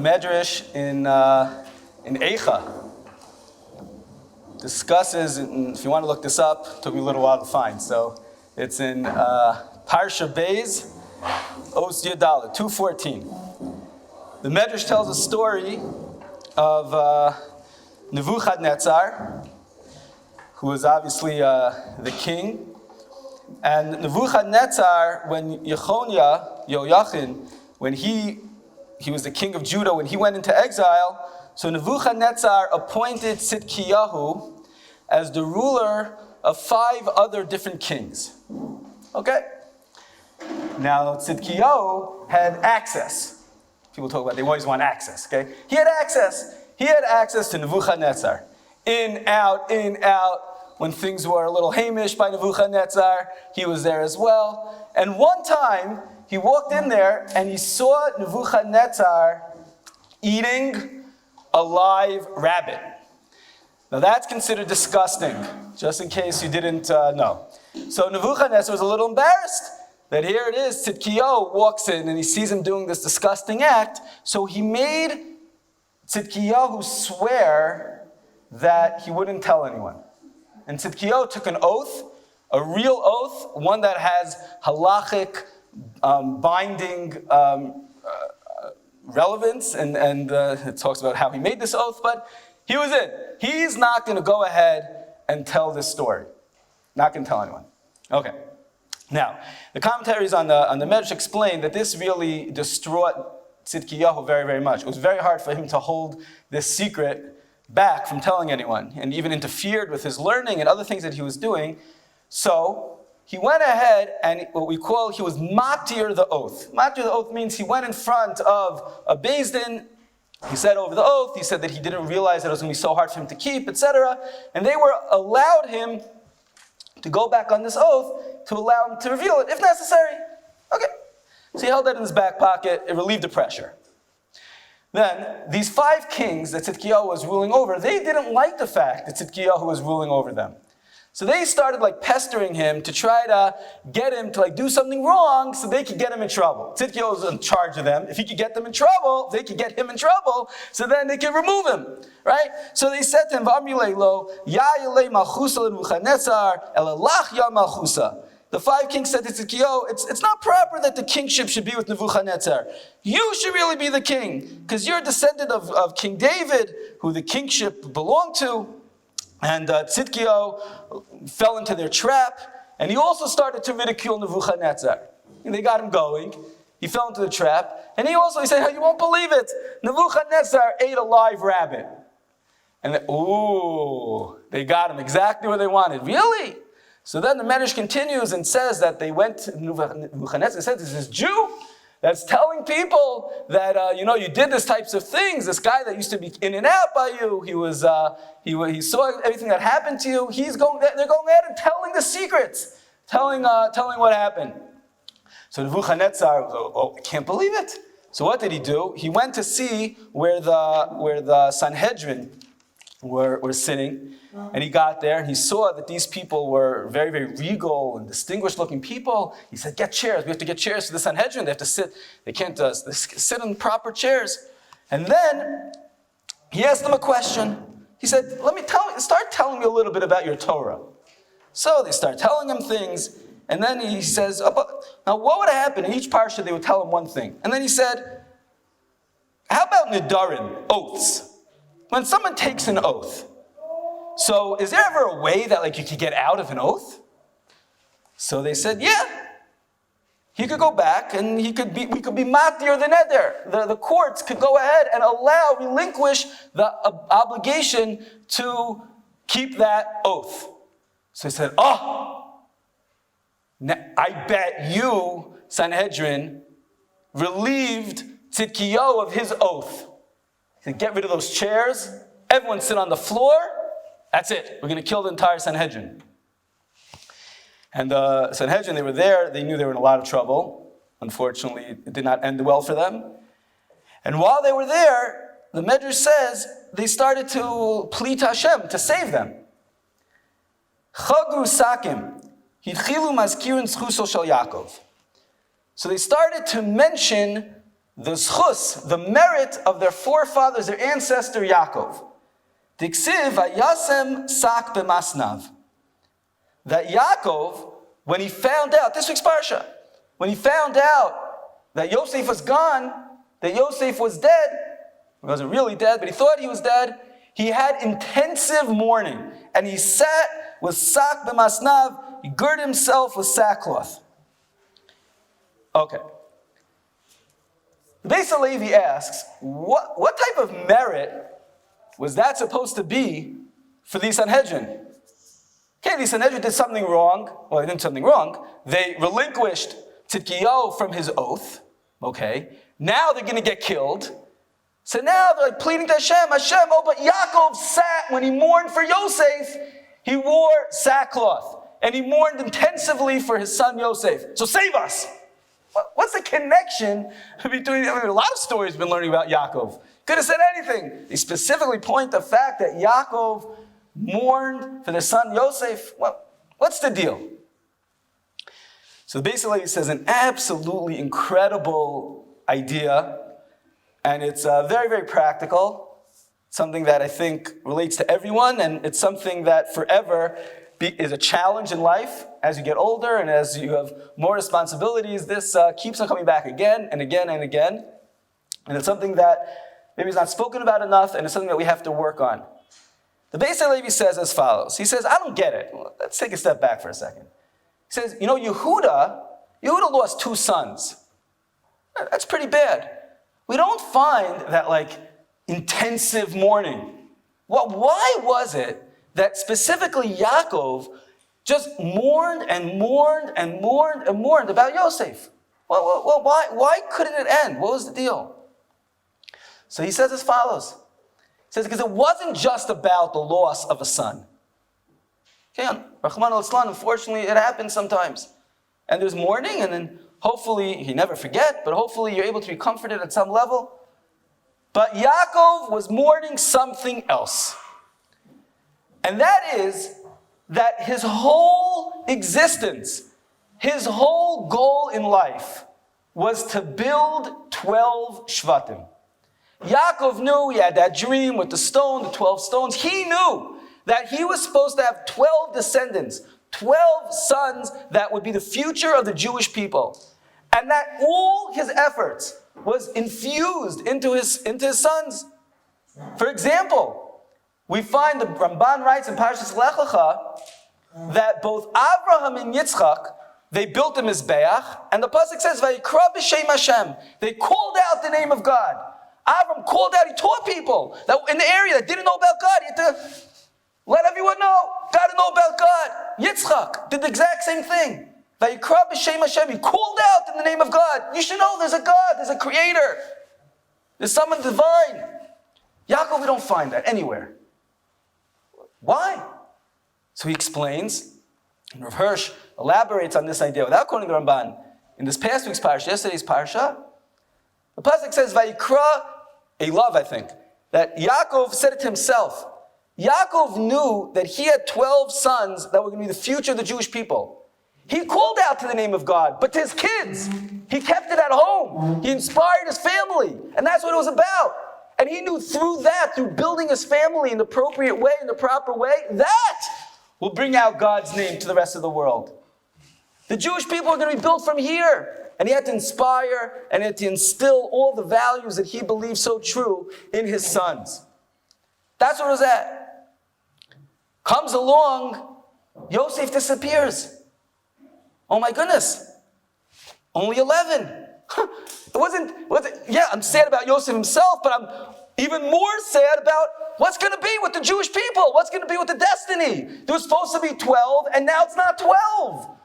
Medrash in Eicha discusses, and if you want to look this up, it took me a little while to find. So it's in Parsha Beis, Os Yadalit, 2:14. The Medrash tells a story of Nebuchadnezzar, who was obviously the king. And Nebuchadnezzar, when Yoyachin, when he was the king of Judah, when he went into exile, so Nebuchadnezzar appointed Tzidkiyahu as the ruler of 5 other different kings. Okay? Now, Tzidkiyahu had access. People talk about they always want access, okay? He had access. He had access to Nebuchadnezzar. In, out, in, out. When things were a little Hamish by Nebuchadnezzar, he was there as well. And one time, he walked in there and he saw Nebuchadnezzar eating a live rabbit. Now that's considered disgusting, just in case you didn't know. So Nebuchadnezzar was a little embarrassed that here it is, Tzidkiyahu walks in and he sees him doing this disgusting act. So he made Tzidkiyahu swear that he wouldn't tell anyone. And Tzidkiyahu took an oath, a real oath, one that has halachic binding relevance, and it talks about how he made this oath, but he was in. He's not going to go ahead and tell this story. Not going to tell anyone. Okay. Now, the commentaries on the Medrash explain that this really distraught Tzidkiyahu very, very much. It was very hard for him to hold this secret back from telling anyone, and even interfered with his learning and other things that he was doing. So he went ahead and he was matir the oath. Matir the oath means he went in front of a Beis Din. He said over the oath, he said that he didn't realize that it was going to be so hard for him to keep, etc. And they allowed him to go back on this oath to allow him to reveal it if necessary. Okay. So he held that in his back pocket. It relieved the pressure. Then, these 5 kings that Tzidkiyahu was ruling over, they didn't like the fact that Tzidkiyahu was ruling over them. So they started pestering him to try to get him to do something wrong so they could get him in trouble. Tzidkiyahu was in charge of them. If he could get them in trouble, they could get him in trouble, so then they could remove him, right? So they said to him, "V'amrilei ya yelei malchusa l'Nebuchadnezzar, elalach ya malchusa." The 5 kings said to Tzidkiyahu, it's not proper that the kingship should be with Nebuchadnezzar. You should really be the king, because you're a descendant of King David, who the kingship belonged to. And Tzidkiyahu fell into their trap, and he also started to ridicule Nebuchadnezzar. And they got him going. He fell into the trap, and he said, "You won't believe it. Nebuchadnezzar ate a live rabbit." And they got him exactly where they wanted. Really? So then the Medrash continues and says that they went to Nebuchadnezzar and said, "There's this Jew that's telling people that you did these types of things. This guy that used to be in and out by you, he saw everything that happened to you. They're going out and telling the secrets, telling what happened." So Nebuchadnezzar, I can't believe it. So what did he do? He went to see where the Sanhedrin were sitting. And he got there and he saw that these people were very, very regal and distinguished looking people. He said, "Get chairs. We have to get chairs for the Sanhedrin. They have to sit. They can't sit in proper chairs." And then he asked them a question. He said, start telling me a little bit about your Torah. So they start telling him things. And then he says, now what would happen? In each parsha they would tell him one thing. And then he said, how about nidarim, oaths? When someone takes an oath, so is there ever a way that you could get out of an oath? So they said, yeah. He could go back and we could be matir the neder. The courts could go ahead and relinquish the obligation to keep that oath. So he said, I bet you, Sanhedrin, relieved Tzidkiyahu of his oath. He said, get rid of those chairs. Everyone sit on the floor. That's it. We're going to kill the entire Sanhedrin. And the Sanhedrin, they were there. They knew they were in a lot of trouble. Unfortunately, it did not end well for them. And while they were there, the Medrash says, they started to plead to Hashem to save them. Chagru sakim, hitchilu mazkirin zchuso shel Yaakov. So they started to mention the schus, the merit of their forefathers, their ancestor Yaakov. Diksiv vayasem sak b'masnav. That Yaakov, when he found out, this week's parsha, when he found out that Yosef was gone, that Yosef was dead, he wasn't really dead, but he thought he was dead, he had intensive mourning, and he sat with sak b'masnav, he girded himself with sackcloth. Okay. The Beis HaLevi asks, what type of merit was that supposed to be for the Sanhedrin? Okay, the Sanhedrin did something wrong. Well, they didn't do something wrong. They relinquished Tzidkiyahu from his oath. Okay, now they're going to get killed. So now they're like pleading to Hashem, oh, but Yaakov sat, when he mourned for Yosef, he wore sackcloth. And he mourned intensively for his son Yosef. So save us. What's the connection between, a lot of stories we've been learning about Yaakov. Could have said anything. They specifically point the fact that Yaakov mourned for their son Yosef. Well, what's the deal? So basically it says an absolutely incredible idea, and it's very, very practical. Something that I think relates to everyone, and it's something that forever is a challenge in life. As you get older and as you have more responsibilities, this keeps on coming back again and again and again. And it's something that maybe is not spoken about enough, and it's something that we have to work on. The Beis HaLevi says as follows. He says, I don't get it. Let's take a step back for a second. He says, Yehuda lost 2 sons. That's pretty bad. We don't find that intensive mourning. Why was it that specifically Yaakov just mourned and mourned and mourned and mourned about Yosef? Well, why couldn't it end? What was the deal? So he says as follows. He says, because it wasn't just about the loss of a son. Okay, Rahman al-Islam, unfortunately, it happens sometimes. And there's mourning, and then hopefully, you never forget, but hopefully you're able to be comforted at some level. But Yaakov was mourning something else. And that is that his whole existence, his whole goal in life was to build 12 Shvatim. Yaakov knew, he had that dream with the stone, the 12 stones. He knew that he was supposed to have 12 descendants, 12 sons that would be the future of the Jewish people. And that all his efforts was infused into his sons. For example, we find the Ramban writes in Parshas Lech Lecha that both Abraham and Yitzchak, they built a Mizbeach, and the pasuk says, Vayikra b'shem Hashem. They called out the name of God. Abraham called out, he taught people that in the area that didn't know about God. He had to let everyone know, got to know about God. Yitzchak did the exact same thing. Vayikra b'shem Hashem. He called out in the name of God. You should know there's a God, there's a creator. There's someone divine. Yaakov, we don't find that anywhere. Why? So he explains, and Rav Hirsch elaborates on this idea without quoting the Ramban. In this past week's parsha, yesterday's parsha, the pasuk says, Vayikra, a love, I think, that Yaakov said it to himself. Yaakov knew that he had 12 sons that were going to be the future of the Jewish people. He called out to the name of God, but to his kids, he kept it at home. He inspired his family, and that's what it was about. And he knew through that, through building his family in the appropriate way, in the proper way, that will bring out God's name to the rest of the world. The Jewish people are going to be built from here. And he had to inspire and he had to instill all the values that he believed so true in his sons. That's what it was at. Comes along, Yosef disappears. Oh my goodness. Only 11. It wasn't, yeah, I'm sad about Yosef himself, but I'm even more sad about what's going to be with the Jewish people. What's going to be with the destiny? There was supposed to be 12, and now it's not 12.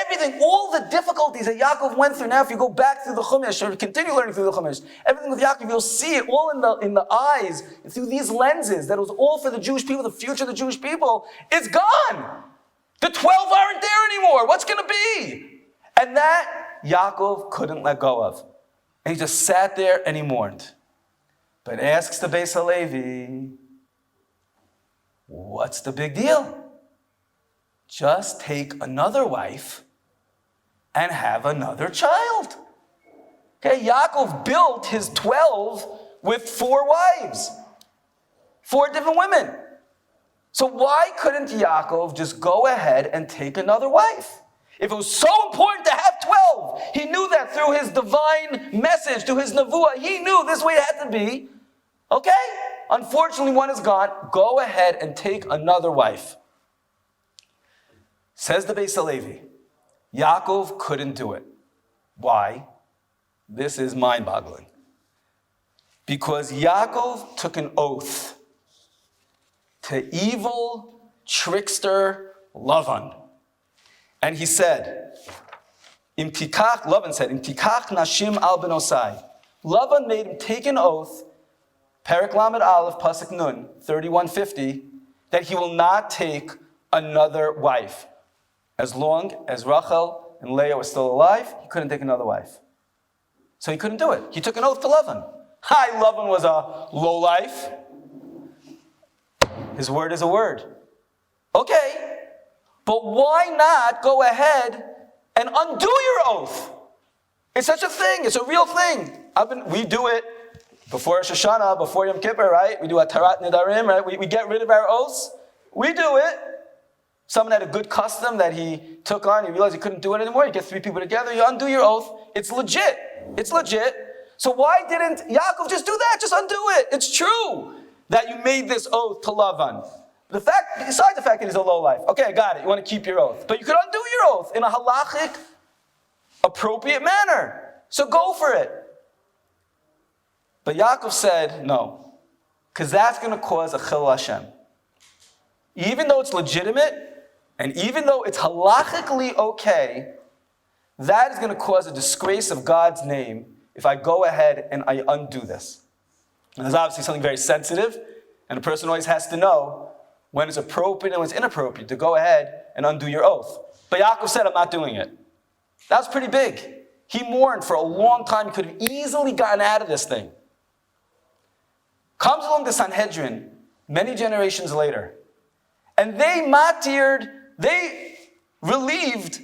Everything, all the difficulties that Yaakov went through. Now, if you go back through the Chumash or continue learning through the Chumash, everything with Yaakov, you'll see it all in the eyes, through these lenses, that it was all for the Jewish people, the future of the Jewish people. It's gone. The 12 aren't there anymore. What's going to be? And that Yaakov couldn't let go of. And he just sat there and he mourned. But asks the Beis HaLevi, what's the big deal? Just take another wife and have another child. Okay, Yaakov built his 12 with 4 wives, 4 different women. So why couldn't Yaakov just go ahead and take another wife? If it was so important to have 12, he knew that through his divine message, through his nevuah, he knew this way it had to be. Okay? Unfortunately, one is gone. Go ahead and take another wife. Says the Beis Halevi, Yaakov couldn't do it. Why? This is mind-boggling. Because Yaakov took an oath to evil trickster Lavan. And he said, Lavan said, Im tikach nashim al benosai. Lavan made him take an oath, Perek Lamed Aleph, Pasuk Nun, 3150, that he will not take another wife. As long as Rachel and Leah were still alive, he couldn't take another wife. So he couldn't do it. He took an oath to Lavan. Lavan was a lowlife. His word is a word. Okay, but why not go ahead and undo your oath? It's such a thing. It's a real thing. We do it before Rosh Hashanah, before Yom Kippur, right? We do a Tarat Nidarim, right? We get rid of our oaths. We do it. Someone had a good custom that he took on. He realized he couldn't do it anymore. You get 3 people together. You undo your oath. It's legit. It's legit. So why didn't Yaakov just do that? Just undo it. It's true that you made this oath to Lavan. Besides the fact that he's a lowlife. Okay, I got it. You want to keep your oath. But you could undo your oath in a halachic, appropriate manner. So go for it. But Yaakov said no. Because that's going to cause a chilul Hashem. Even though it's legitimate, and even though it's halachically okay, that is going to cause a disgrace of God's name if I go ahead and I undo this. And there's obviously something very sensitive, and a person always has to know when it's appropriate and when it's inappropriate to go ahead and undo your oath. But Yaakov said, I'm not doing it. That was pretty big. He mourned for a long time. He could have easily gotten out of this thing. Comes along the Sanhedrin many generations later, and they relieved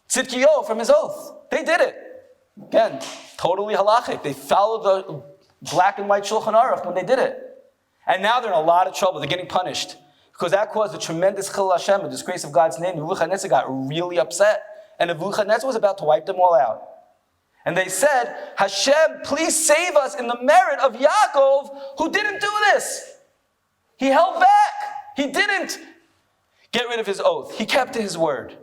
Tzidkiyahu from his oath. They did it. Again, totally halachic. They followed the black and white Shulchan Aruch when they did it. And now they're in a lot of trouble. They're getting punished. Because that caused a tremendous chilul Hashem, a disgrace of God's name. Nebuchadnezzar got really upset. And Nebuchadnezzar was about to wipe them all out. And they said, Hashem, please save us in the merit of Yaakov, who didn't do this. He held back. He didn't get rid of his oath. He kept to his word.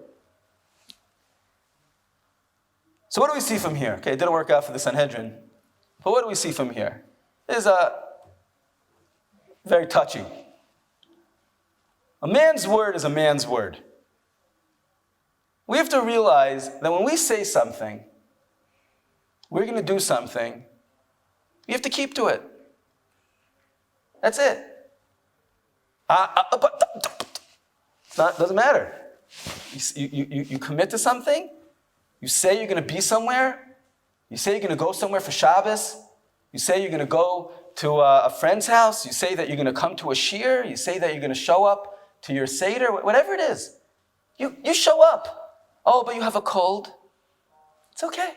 So what do we see from here? Okay, it didn't work out for the Sanhedrin. But what do we see from here? This is very touching. A man's word is a man's word. We have to realize that when we say something, we're going to do something, you have to keep to it. That's it. Doesn't matter. You commit to something, you say you're going to be somewhere, you say you're going to go somewhere for Shabbos, you say you're going to go to a friend's house, you say that you're going to come to a shiur, you say that you're going to show up to your seder, whatever it is. You show up. Oh, but you have a cold. It's okay.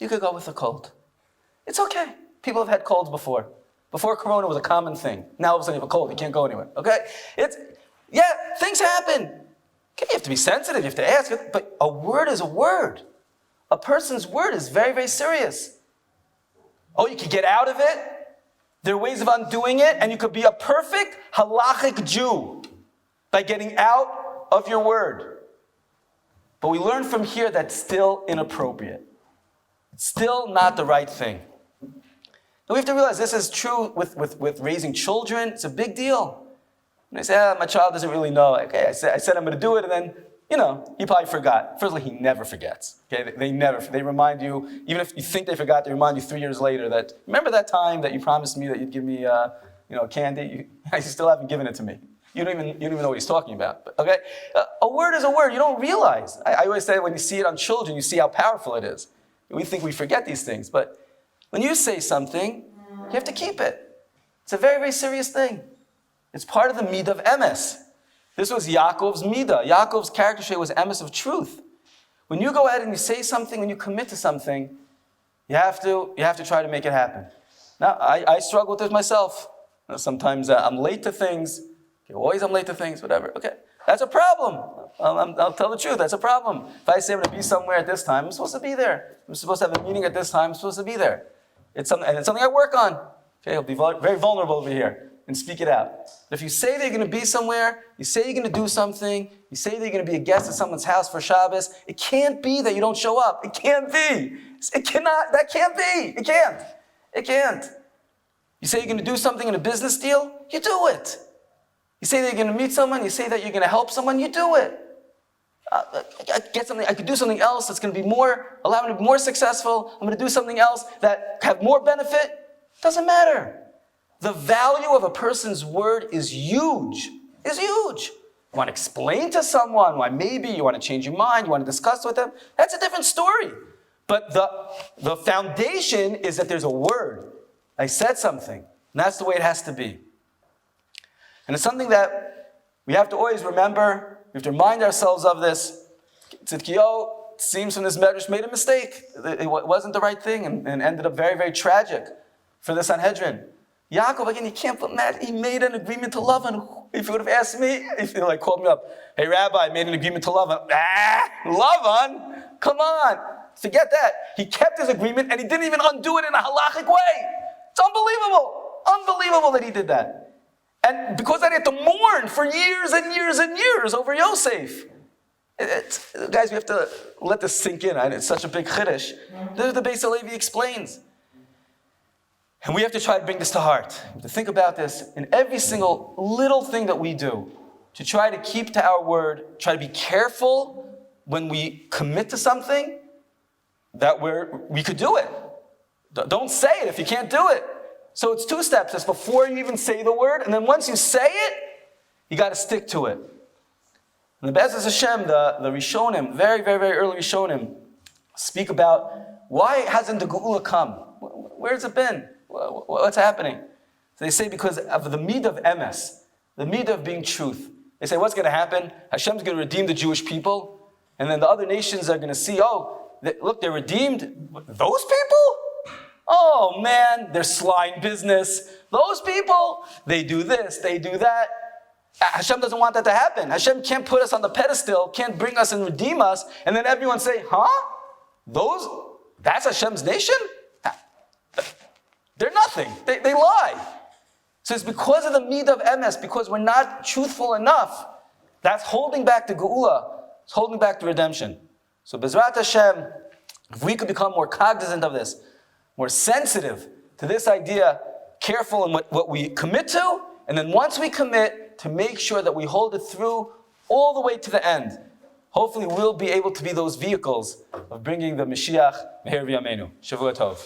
You could go with a cold. It's okay. People have had colds before. Before Corona was a common thing. Now all of a sudden you have a cold, you can't go anywhere. Okay? Things happen. Okay, you have to be sensitive, you have to ask, but a word is a word. A person's word is very, very serious. Oh, you could get out of it. There are ways of undoing it, and you could be a perfect halachic Jew by getting out of your word. But we learn from here that's still inappropriate. It's still not the right thing. And we have to realize this is true with raising children. It's a big deal. And they say, my child doesn't really know. Okay, I said I'm going to do it, and then, he probably forgot. First of all, he never forgets. Okay, they remind you, even if you think they forgot, they remind you 3 years later that, remember that time that you promised me that you'd give me, candy? You still haven't given it to me. You don't even know what he's talking about. But, okay, a word is a word. You don't realize. I always say when you see it on children, you see how powerful it is. We think we forget these things, but when you say something, you have to keep it. It's a very, very serious thing. It's part of the midah of emes. This was Yaakov's midah. Yaakov's character trait was emes of truth. When you go ahead and you say something, when you commit to something, You have to try to make it happen. Now, I struggle with this myself. Sometimes I'm late to things. Okay, always I'm late to things, whatever. Okay, that's a problem. I'll tell the truth, that's a problem. If I say I'm going to be somewhere at this time, I'm supposed to be there. I'm supposed to have a meeting at this time, I'm supposed to be there. It's something I work on. Okay, I'll be very vulnerable over here and speak it out. But if you say that you're going to be somewhere, you say you're going to do something, you say that you're going to be a guest at someone's house for Shabbos, it can't be that you don't show up. It can't be. It cannot, that can't be. It can't. It can't. You say you're going to do something in a business deal, you do it. You say that you're going to meet someone, you say that you're going to help someone, you do it. I could do something else that's going to be allow me to be more successful. I'm going to do something else that have more benefit. Doesn't matter. The value of a person's word is huge. Is huge. You want to explain to someone why maybe you want to change your mind, you want to discuss with them. That's a different story. But the foundation is that there's a word. I said something. And that's the way it has to be. And it's something that we have to always remember. We have to remind ourselves of this. Tzidkiyahu, it seems from this medrash, made a mistake. It wasn't the right thing and ended up very, very tragic for the Sanhedrin. Yaakov, again, you can't put mad. He made an agreement to Lavan. If you would have asked me, if you called me up, hey, Rabbi, I made an agreement to Lavan. Lavan? Come on. Forget that. He kept his agreement and he didn't even undo it in a halachic way. It's unbelievable. Unbelievable that he did that. And because I had to mourn for years and years and years over Yosef. Guys, we have to let this sink in. It's such a big chiddush. This is the Beis Halevi explains. And we have to try to bring this to heart. We have to think about this in every single little thing that we do. To try to keep to our word. Try to be careful when we commit to something that we could do it. Don't say it if you can't do it. So it's two steps. It's before you even say the word, and then once you say it, you got to stick to it. And the Be'ezus Hashem, the Rishonim, very, very, very early Rishonim, speak about why hasn't the Geula come? Where's it been? What's happening? So they say because of the midah of emes, the midah of being truth. They say what's going to happen? Hashem's going to redeem the Jewish people, and then the other nations are going to see, look, they're redeemed. Those people? Oh man, they're sly in business. Those people, they do this, they do that. Hashem doesn't want that to happen. Hashem can't put us on the pedestal, can't bring us and redeem us, and then everyone say, that's Hashem's nation? They're nothing. They lie. So it's because of the midah of emes, because we're not truthful enough. That's holding back the geula. It's holding back the redemption. So Bezrat Hashem, if we could become more cognizant of this, more sensitive to this idea, careful in what we commit to, and then once we commit, to make sure that we hold it through all the way to the end. Hopefully we'll be able to be those vehicles of bringing the Mashiach Meher V'Yameinu. Shavua Tov.